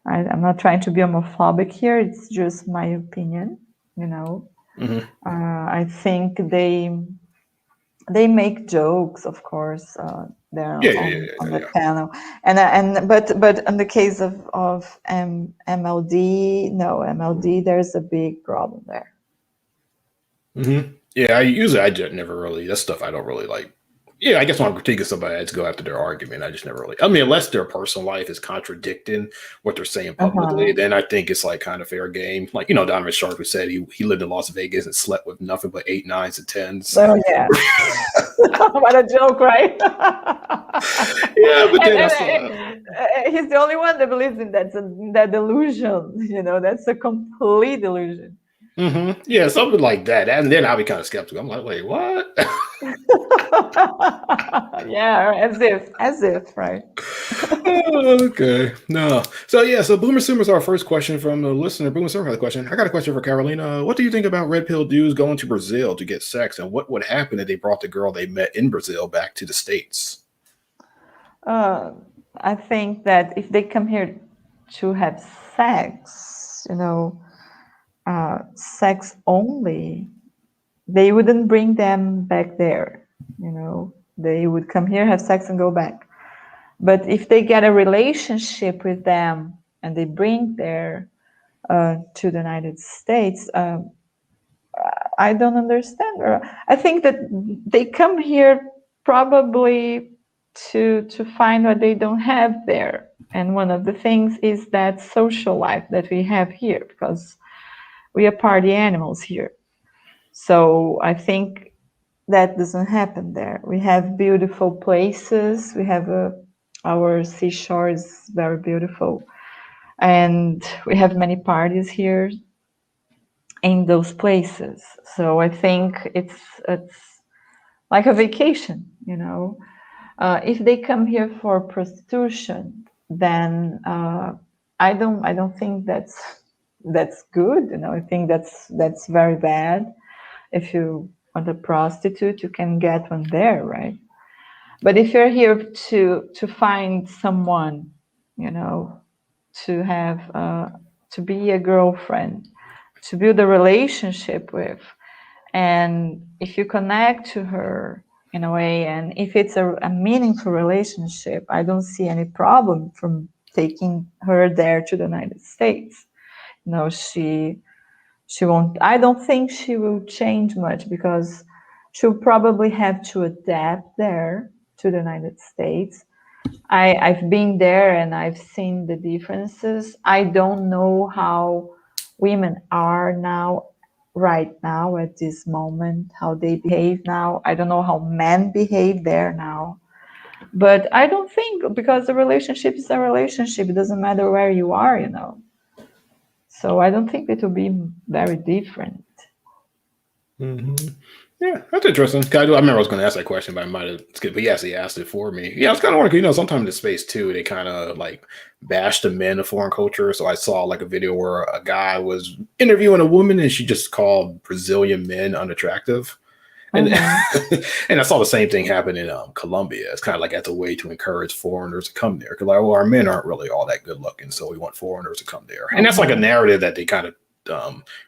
I'm not trying to be homophobic here. It's just my opinion, you know. Mm-hmm. I think they make jokes, of course. They're on the panel, but in the case of MLD, no, MLD, there's a big problem there. Mm-hmm. Yeah, I just never really, that's stuff I don't really like. Yeah, I guess when I'm critiquing somebody, I just go after their argument. I just never really, I mean, unless their personal life is contradicting what they're saying publicly, then I think it's like kind of fair game. Like, Donovan Sharp, who said he lived in Las Vegas and slept with nothing but 8, 9s, and 10s. Oh, yeah. What a joke, right? Yeah, but then he's the only one that believes in that delusion. That's a complete delusion. Mm-hmm. Yeah, something like that. And then I'll be kind of skeptical. I'm like, wait, what? Yeah, as if, right? Okay. No. So Boomer Summer's our first question from the listener. Boomer Summer has a question. I got a question for Carolina. What do you think about red pill dudes going to Brazil to get sex? And what would happen if they brought the girl they met in Brazil back to the States? I think that if they come here to have sex, sex only, they wouldn't bring them back there. They would come here, have sex, and go back. But if they get a relationship with them and they bring there to the United States, I don't understand. I think that they come here probably to find what they don't have there. And one of the things is that social life that we have here, because we are party animals here. So I think that doesn't happen there. We have beautiful places. We have our seashore is very beautiful. And we have many parties here in those places. So I think it's like a vacation, If they come here for prostitution, then I don't think that's good. I think that's very bad. If you want a prostitute, you can get one there, right? But if you're here to find someone, to have to be a girlfriend, to build a relationship with, and if you connect to her in a way, and if it's a meaningful relationship, I don't see any problem from taking her there to the United States. She won't. I don't think she will change much because she'll probably have to adapt there to the United States. I've been there and I've seen the differences. I don't know how women are right now at this moment, how they behave now. I don't know how men behave there now. But I don't think, because a relationship is a relationship, it doesn't matter where you are, So I don't think it will be very different. Mm-hmm. Yeah, that's interesting. I remember I was going to ask that question, but I might have skipped. But yes, he asked it for me. Yeah, I was kind of wondering, sometimes in the space too, they kind of like bash the men of foreign culture. So I saw like a video where a guy was interviewing a woman and she just called Brazilian men unattractive. And and I saw the same thing happen in Colombia. It's kind of like as a way to encourage foreigners to come there. Because our men aren't really all that good looking, so we want foreigners to come there. And that's like a narrative that they kind of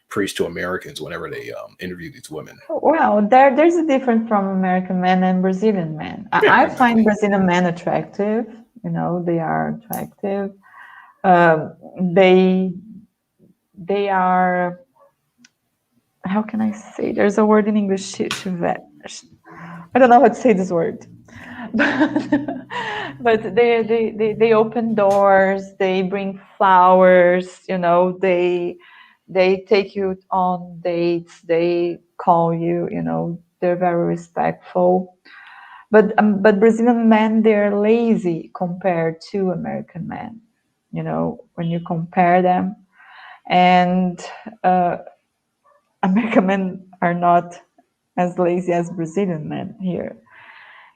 preach to Americans whenever they interview these women. Well, there's a difference from American men and Brazilian men. Yeah, I exactly. find Brazilian men attractive. They are attractive. They are, how can I say? There's a word in English. I don't know how to say this word. But they open doors, they bring flowers, they take you on dates, they call you, they're very respectful. But Brazilian men, they're lazy compared to American men, when you compare them. And American men are not as lazy as Brazilian men here.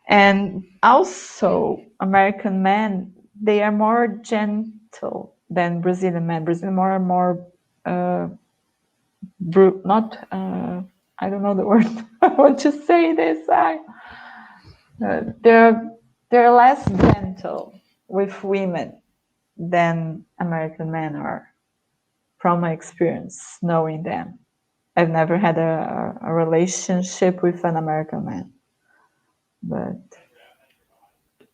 And also, American men, they are more gentle than Brazilian men. Brazilian men are more I don't know the word. I want to say this. They're less gentle with women than American men are, from my experience knowing them. I've never had a relationship with an American man, but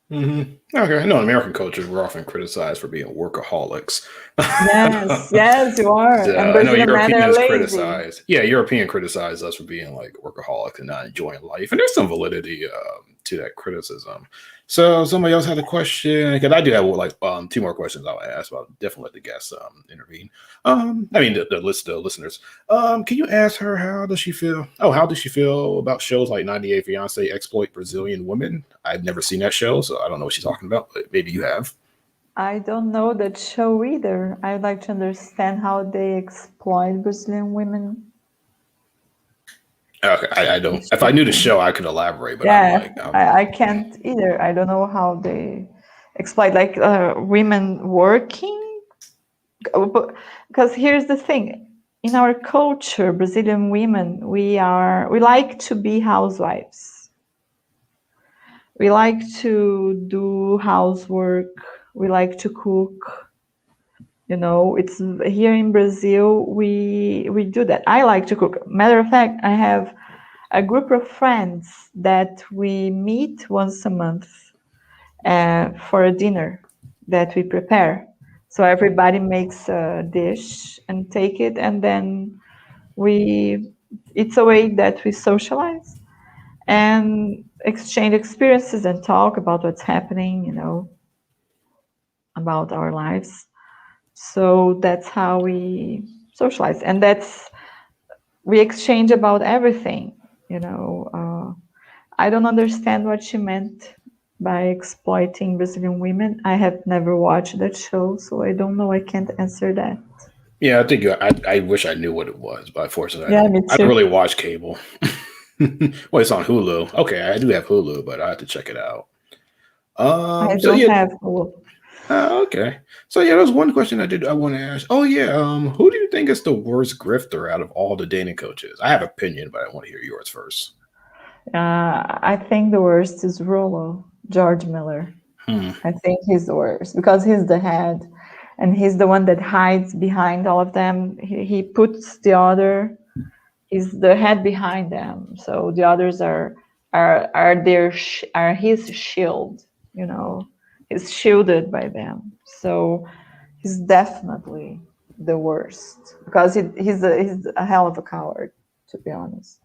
Okay, I know in American culture we're often criticized for being workaholics. yes, you are. So, And I know Brazilian men are Europeans lazy. European criticize us for being like workaholics and not enjoying life, and there's some validity to that criticism. So somebody else had a question, because I do have like two more questions I'll ask, but I'll definitely let the guests intervene. I mean the listeners. Can you ask her how does she feel? Oh, how does she feel about shows like 98 Fiancé exploit Brazilian women? I've never seen that show, so I don't know what she's talking about, but maybe you have. I don't know that show either. I'd like to understand how they exploit Brazilian women. Okay, I don't. If I knew the show, I could elaborate, but I can't either. I don't know how they exploit like women working. Because here's the thing: in our culture, Brazilian women, we like to be housewives. We like to do housework. We like to cook. It's here in Brazil. We do that. I like to cook. Matter of fact, I have a group of friends that we meet once a month for a dinner that we prepare. So everybody makes a dish and take it, and then it's a way that we socialize and exchange experiences and talk about what's happening, about our lives. So that's how we socialize, and we exchange about everything. I don't understand what she meant by exploiting Brazilian women. I have never watched that show, so I don't know. I can't answer that. Yeah, I think I wish I knew what it was, but unfortunately, Me I too. don't really watch cable. Well, it's on Hulu. Okay, I do have Hulu, but I have to check it out. I So don't yeah, have. okay. So yeah, there's one question I want to ask. Oh yeah, who do you think is the worst grifter out of all the dating coaches? I have opinion, but I want to hear yours first. I think the worst is Rollo, George Miller. Hmm. I think he's the worst because he's the head, and he's the one that hides behind all of them. He puts the other. He's the head behind them, so the others are his shield. He's shielded by them. So he's definitely the worst because he's a hell of a coward, to be honest.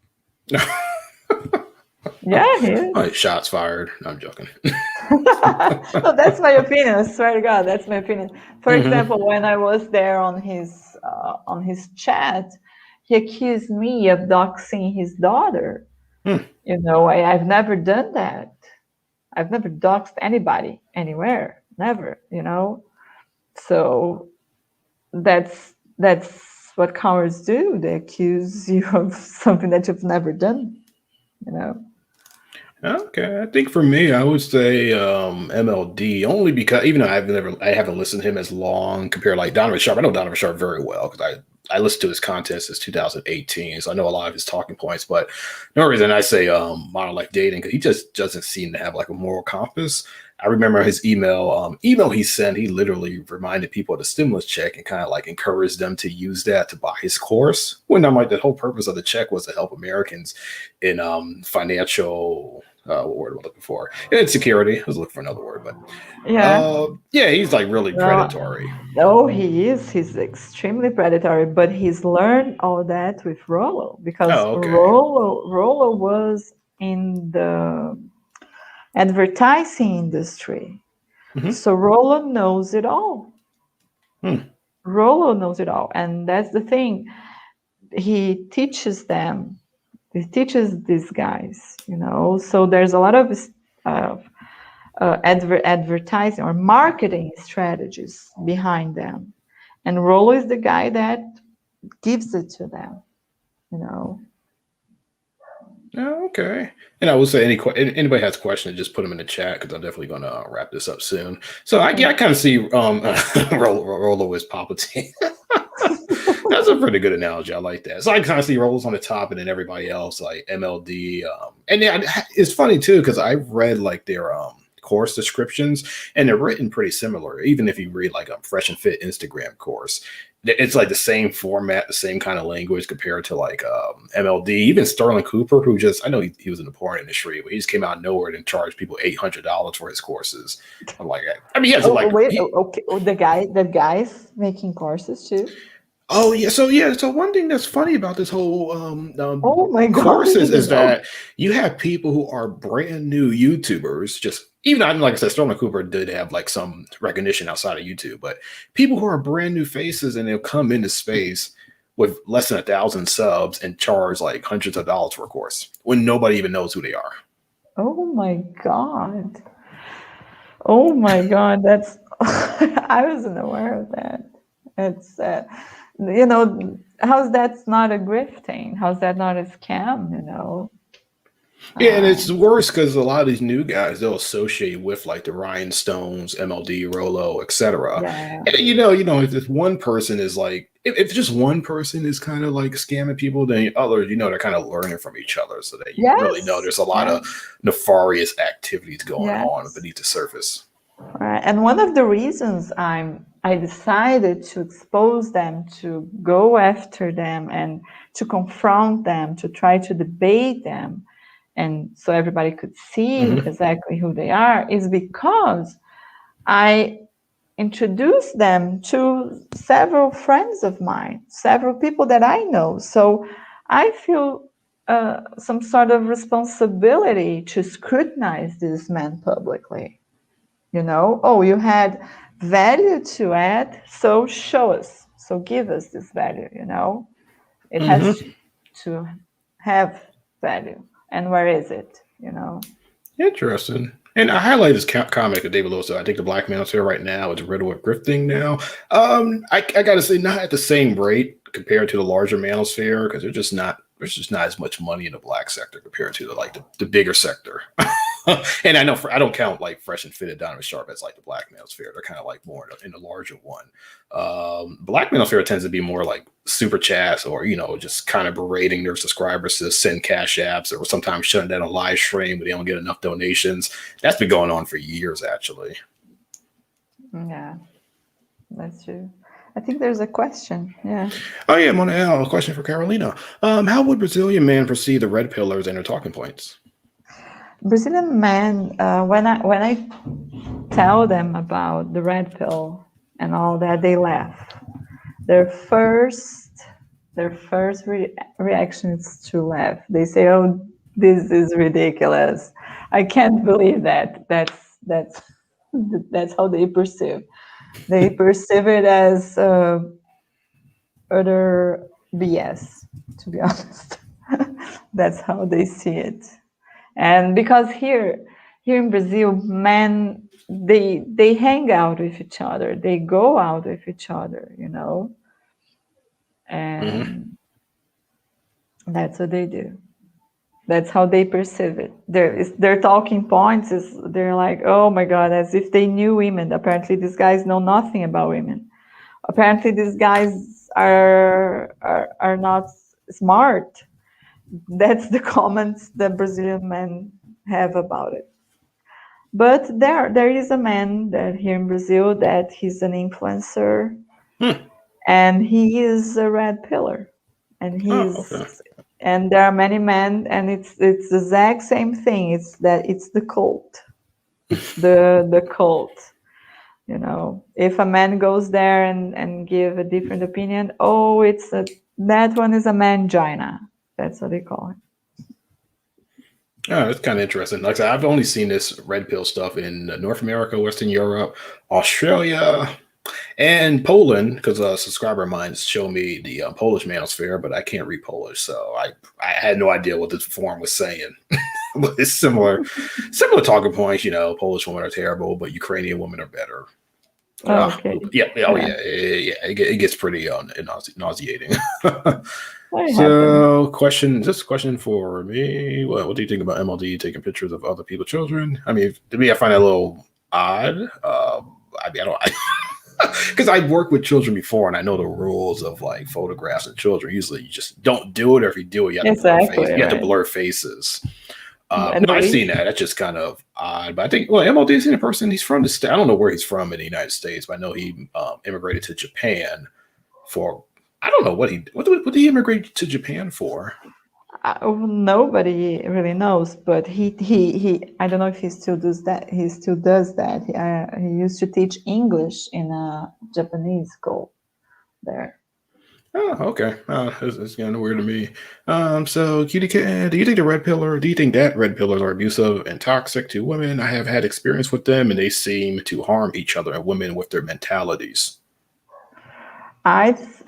Yeah, he is. All right, shots fired. No, I'm joking. No, that's my opinion. I swear to God, that's my opinion. For example, when I was there on his chat, he accused me of doxing his daughter. I've never done that. I've never doxed anybody anywhere. Never. So that's what cowards do. They accuse you of something that you've never done. Okay, I think for me, I would say MLD only because even though I haven't listened to him as long compared to like Donovan Sharp. I know Donovan Sharp very well because I I listened to his content since 2018, so I know a lot of his talking points. But no reason I say modern life dating, because he just doesn't seem to have like a moral compass. I remember his email he sent. He literally reminded people of the stimulus check and kind of like encouraged them to use that to buy his course. When I'm like, the whole purpose of the check was to help Americans in financial. What word am I looking for? Insecurity. I was looking for another word, but yeah, he's like really predatory. No, he is. He's extremely predatory, but he's learned all that with Rollo, because Rollo was in the advertising industry. Mm-hmm. So Rollo knows it all. Rollo knows it all. And that's the thing. He teaches them. He teaches these guys, you know. So there's a lot of advertising or marketing strategies behind them. And Rollo is the guy that gives it to them, you know. Oh, okay. And I will say, anybody has questions, just put them in the chat, because I'm definitely going to wrap this up soon. So I kind of see Rollo as Palpatine. That's a pretty good analogy. I like that. So I kind of see Rollo's on the top, and then everybody else like MLD. And yeah, it's funny too, because I've read like their course descriptions, and they're written pretty similar. Even if you read like a Fresh and Fit Instagram course, it's like the same format, the same kind of language compared to like MLD. Even Sterling Cooper, who I know he was in the porn industry, but he just came out of nowhere and charged people $800 for his courses. I'm like, I mean, he has the guy's making courses too. Oh yeah, so one thing that's funny about this whole oh my God, courses is that you have people who are brand new YouTubers. Just even like I said, Sterling Cooper did have like some recognition outside of YouTube, but people who are brand new faces, and they'll come into space with less than 1,000 subs and charge like hundreds of dollars for a course when nobody even knows who they are. Oh my God! Oh my God! That's I wasn't aware of that. It's you know, how's that not a grifting? How's that not a scam? You know. Yeah, and it's worse because a lot of these new guys, they'll associate with like the Rhinestones, MLD, Rollo, etc. Yeah. And you know, if this one person is like, if just one person is kind of like scamming people, then others, they're kind of learning from each other, so that you really know there's a lot of nefarious activities going on beneath the surface. Right. And one of the reasons I decided to expose them, to go after them, and to confront them, to try to debate them, and so everybody could see exactly who they are, is because I introduced them to several friends of mine, several people that I know. So I feel some sort of responsibility to scrutinize these men publicly. You know, you had value to add, so show us, so give us this value, you know. It has to have value. And where is it, you know? Interesting. And I highlight this comic of David Lewis. I think the Black Manosphere right now is riddled with grifting now. I got to say, not at the same rate compared to the larger Manosphere, because there's just not as much money in the black sector compared to the bigger sector. And I know I don't count like Fresh and Fit and Donovan Sharp as like the Black Manosphere. They're kind of like more in the larger one. Black Manosphere tends to be more like super chats, or just kind of berating their subscribers to send cash apps, or sometimes shutting down a live stream but they don't get enough donations. That's been going on for years, actually. Yeah, that's true. I think there's a question. Yeah. Oh yeah, Monel, a question for Carolina. How would Brazilian men perceive the red pillars and their talking points? Brazilian men, when I tell them about the red pill and all that, they laugh. Their first reaction is to laugh. They say, "Oh, this is ridiculous. I can't believe that." That's how they perceive. They perceive it as utter BS. To be honest, that's how they see it. And because here in Brazil, men, they hang out with each other, they go out with each other, you know, and that's what they do. That's how they perceive it. Their talking points is they're like, oh my God, as if they knew women. Apparently, these guys know nothing about women. apparently these guys are not smart. That's the comments that Brazilian men have about it. But there is a man that here in Brazil that he's an influencer, and he is a red pillar, and Oh, okay. there are many men, and it's the exact same thing. It's the cult. It's the cult. You know, if a man goes there and give a different opinion, oh, that one is a mangina. That's what they call it. Oh, it's kind of interesting. Like I said, I've only seen this red pill stuff in North America, Western Europe, Australia, and Poland, because a subscriber of mine showed me the Polish manosphere, but I can't read Polish, so I had no idea what this forum was saying. But it's similar talking points. Polish women are terrible, but Ukrainian women are better. Okay. Yeah. Oh, yeah. It gets pretty nauseating. So, question for me. What do you think about MLD taking pictures of other people's children? I mean, to me, I find that a little odd. I don't. Because I've worked with children before, and I know the rules of like photographs of children. Usually, you just don't do it, or if you do it, you have to blur faces. No, I've seen that. That's just kind of odd. But I think, MLD is in a person. He's from the state. I don't know where he's from in the United States, but I know he immigrated to Japan for. I don't know what did he immigrate to Japan for? Nobody really knows, but he I don't know if he still does that. He still does that. He used to teach English in a Japanese school there. Oh, okay. It's kind of weird to me. So Cutie Kitten, do you think that red pillars are abusive and toxic to women? I have had experience with them, and they seem to harm each other and women with their mentalities. I think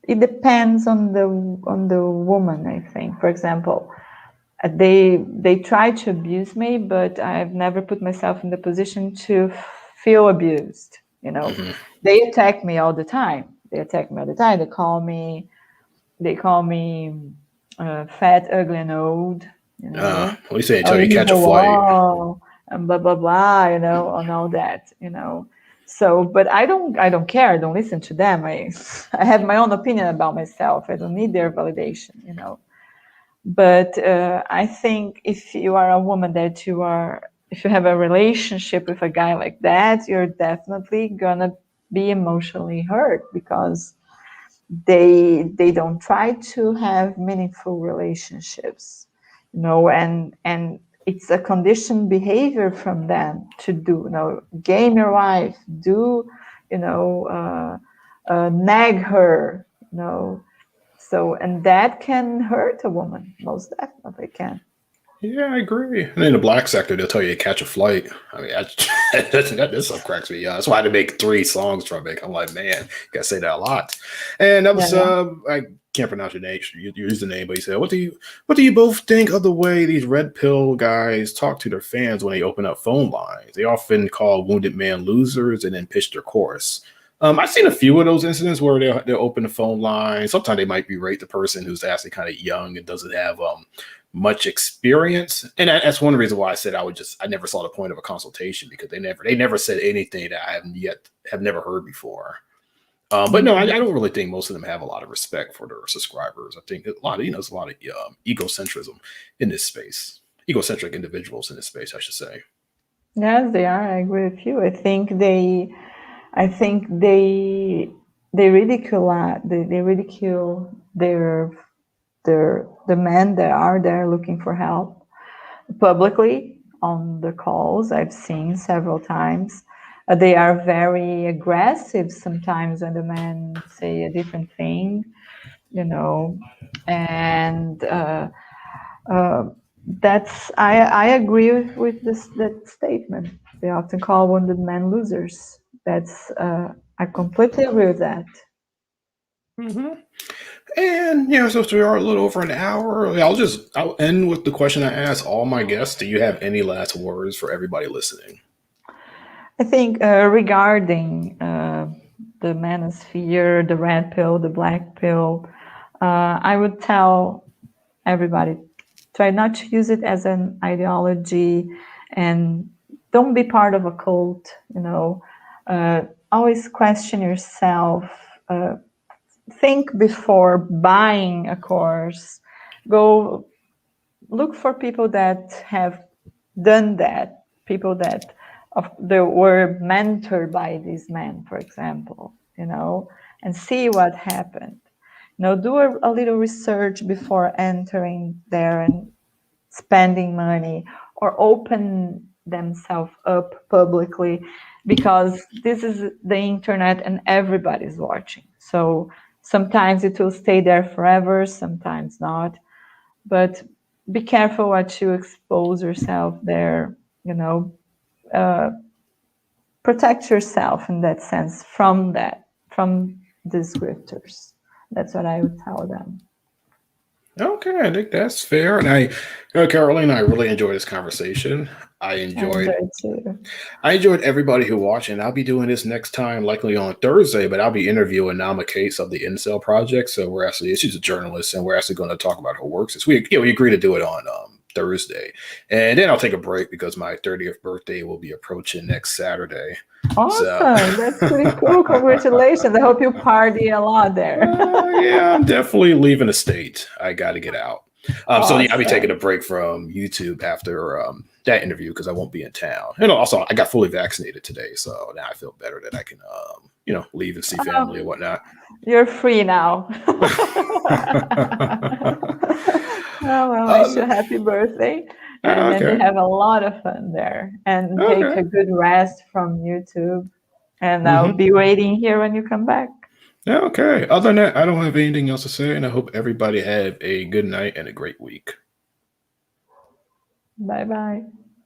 it depends on the woman. I think, for example, they try to abuse me, but I've never put myself in the position to feel abused. They attack me all the time. They call me fat, ugly, and old. What do you say? Until you catch a flight, and blah blah blah. And all that. So, but I don't care. I don't listen to them. I have my own opinion about myself. I don't need their validation. But I think if you are a woman if you have a relationship with a guy like that, you're definitely gonna be emotionally hurt because they don't try to have meaningful relationships, and it's a conditioned behavior from them to do, game your wife, do, nag her, so, and that can hurt a woman, most definitely can. Yeah, I agree. And in the black sector, they'll tell you to catch a flight. I mean, that stuff cracks me. That's why I had to make 3 songs from it. I'm like, man, you gotta say that a lot. And that was I can't pronounce your name. You use the name, but he said, "What do you both think of the way these red pill guys talk to their fans when they open up phone lines? They often call wounded man losers and then pitch their chorus." I've seen a few of those incidents where they'll open the phone line. Sometimes they might berate the person who's actually kind of young and doesn't have much experience, and that's one reason why I said I never saw the point of a consultation, because they never said anything that I have never heard before. But no, I don't really think most of them have a lot of respect for their subscribers. I think there's a lot of egocentrism in this space, egocentric individuals in this space, I should say. Yes, they are. I agree with you. I think they ridicule the men that are there looking for help publicly on the calls. I've seen several times. They are very aggressive sometimes when the men say a different thing, and that's I agree with that statement. They often call wounded men losers. That's I completely agree with that. Mm-hmm. And so we are a little over an hour. I'll end with the question I ask all my guests. Do you have any last words for everybody listening? I think regarding the manosphere, the red pill, the black pill, I would tell everybody, try not to use it as an ideology, and don't be part of a cult. Always question yourself. Think before buying a course. Go look for people that have done that, people that were mentored by these men, for example, and see what happened. Do a little research before entering there and spending money or open themselves up publicly, because this is the internet and everybody's watching. So sometimes it will stay there forever, sometimes not. But be careful what you expose yourself there, protect yourself in that sense from these grifters. That's what I would tell them. Okay, I think that's fair. And Caroline, I really enjoyed this conversation. I enjoyed everybody who watched, and I'll be doing this next time, likely on Thursday, but I'll be interviewing Nama Case of the Incel Project. So she's a journalist, and we're actually going to talk about her works. We agree to do it on Thursday. And then I'll take a break because my 30th birthday will be approaching next Saturday. Awesome. That's pretty cool. Congratulations. I hope you party a lot there. Yeah, I'm definitely leaving the state. I got to get out. So yeah, I'll be taking a break from YouTube after that interview because I won't be in town. And also, I got fully vaccinated today, so now I feel better that I can, leave and see family and whatnot. You're free now. Oh, well, I wish you a happy birthday. And then you have a lot of fun there. And take a good rest from YouTube. And I'll be waiting here when you come back. Okay. Other than that, I don't have anything else to say. And I hope everybody have a good night and a great week. Bye-bye.